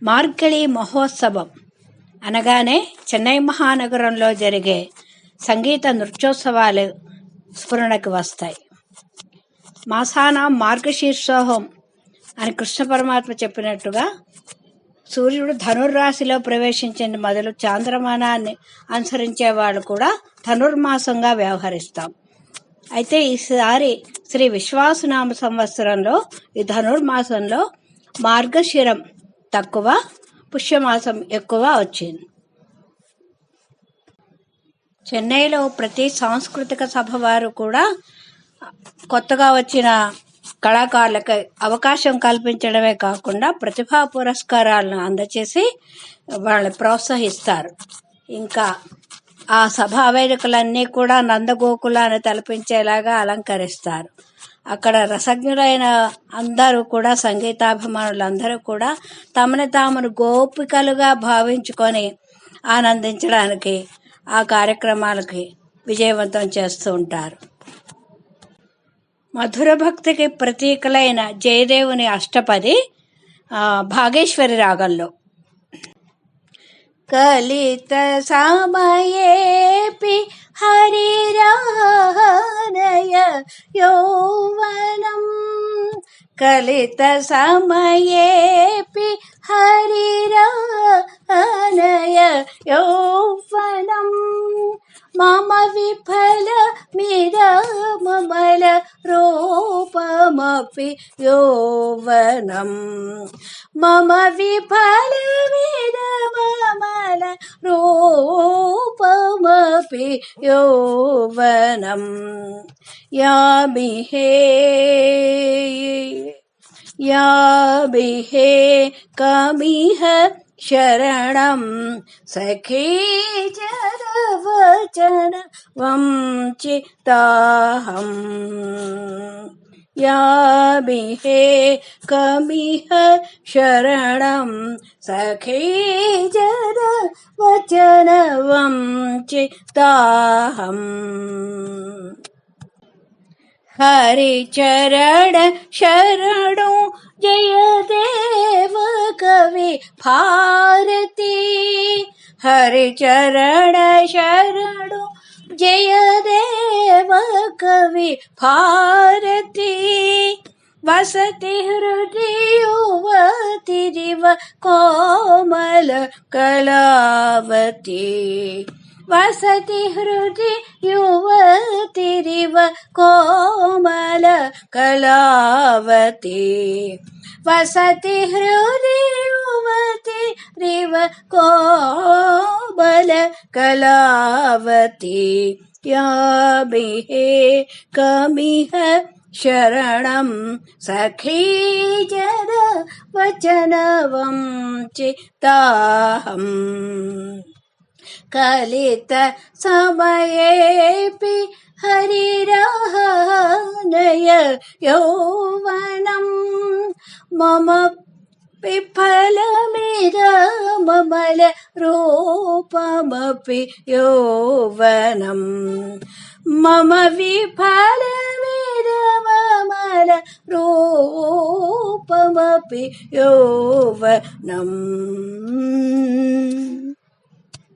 మార్గళి మహోత్సవం అనగానే చెన్నై మహానగరంలో జరిగే సంగీత నృత్యోత్సవాలు స్ఫురణకు వస్తాయి. మాసాన మార్గశీర్షోహం అని కృష్ణ పరమాత్మ చెప్పినట్టుగా సూర్యుడు ధనుర్రాశిలో ప్రవేశించిన మొదలు చాంద్రమానాన్ని అనుసరించే వాళ్ళు కూడా ధనుర్మాసంగా వ్యవహరిస్తాం. అయితే ఈసారి శ్రీ విశ్వాసనామ సంవత్సరంలో ఈ ధనుర్మాసంలో మార్గశిరం తక్కువ, పుష్యమాసం ఎక్కువ వచ్చింది. చెన్నైలో ప్రతి సాంస్కృతిక సభ వారు కూడా కొత్తగా వచ్చిన కళాకారులకు అవకాశం కల్పించడమే కాకుండా ప్రతిభా పురస్కారాలను అందచేసి వాళ్ళని ప్రోత్సహిస్తారు. ఇంకా ఆ సభా వేదికలన్నీ కూడా నందగోకులాన్ని తలపించేలాగా అలంకరిస్తారు. అక్కడ రసజ్ఞులైన అందరూ కూడా, సంగీతాభిమానులందరూ కూడా తమని తామును గోపికలుగా భావించుకొని ఆనందించడానికి ఆ కార్యక్రమాలకి విజయవంతం చేస్తూ ఉంటారు. మధుర భక్తికి ప్రతీకలైన జయదేవుని అష్టపది భాగేశ్వరి రాగంలో కలిత సమయేపి హరిరానయ యౌవనం, కలిత సమయేపి హరిరానయ యౌవనం, మమ విఫల మిరమల రూపమపి యౌవనం, మమ విఫల మిరమల రూపమపి యౌవనం, యామిహే కమిహ శరణం సఖీ జరవచన వంచితాహం, యామిహే కమిహ శరణం సఖీ జరవచన వంచితాహం, హరిచరణ శరణు జయదేవ కవి భారతి, హరిచరణ శరణు జయదేవ కవి భారతి, వసతి హృది యువతిరివ కోమల కళావతి, వసతి హృది యువతిరివ కోమల కళావతి, వసతి హృది యువతిరివ కోమల కళావతి, యామిహే కమిహ శరణం సఖీ జర వచన వంచితాహం, కలిత సమయేపి హరిరానయ యౌవనం, మమ విఫలమిరమల రూపమపి యౌవనం, మమ విఫలమిరమల రూపమపి యౌవనం.